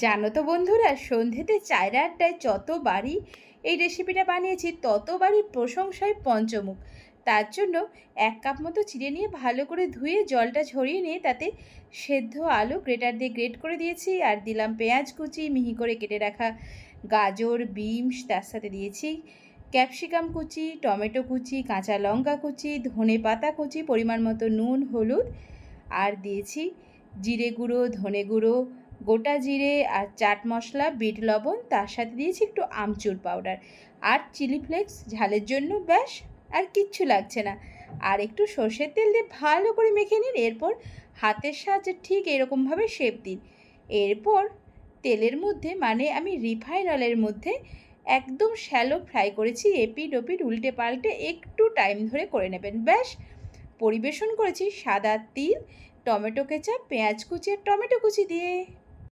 জানো তো বন্ধুরা, সন্ধেতে চায়ের আড্ডায় যতবারই এই রেসিপিটা বানিয়েছি ততবারই প্রশংসায় পঞ্চমুখ। তার জন্য 1 কাপ মতো চিড়ে নিয়ে ভালো করে ধুয়ে জলটা ঝরিয়ে নিয়ে তাতে সেদ্ধ আলু গ্রেটার দিয়ে গ্রেট করে দিয়েছি, আর দিলাম পেঁয়াজ কুচি, মিহি করে কেটে রাখা গাজর, বিনস, তার সাথে দিয়েছি ক্যাপসিকাম কুচি, টমেটো কুচি, কাঁচা লঙ্কা কুচি, ধনে পাতা কুচি, পরিমাণ মতো নুন, হলুদ, আর দিয়েছি জিরে গুঁড়ো, ধনে গুঁড়ো, গোটা জিরে, আর চাট মশলা, বিট লবণ, তার সাথে দিয়েছি একটু আমচুর পাউডার আর চিলি ফ্লেক্স ঝালের জন্য। ব্যাস, আর কিচ্ছু লাগছে না। আর একটু সর্ষের তেল দিয়ে ভালো করে মেখে নিন। এরপর হাতের সাহায্যে ঠিক এরকমভাবে শেপ দিন। এরপর তেলের মধ্যে, মানে আমি রিফাইন অয়েলের মধ্যে একদম শ্যালো ফ্রাই করেছি, এপিট ওপিট উল্টে পাল্টে একটু টাইম ধরে করে নেবেন। ব্যাস, পরিবেশন করেছি সাদা তিল, টমেটো কেচাপ, পেঁয়াজ কুচি আর টমেটো কুচি দিয়ে।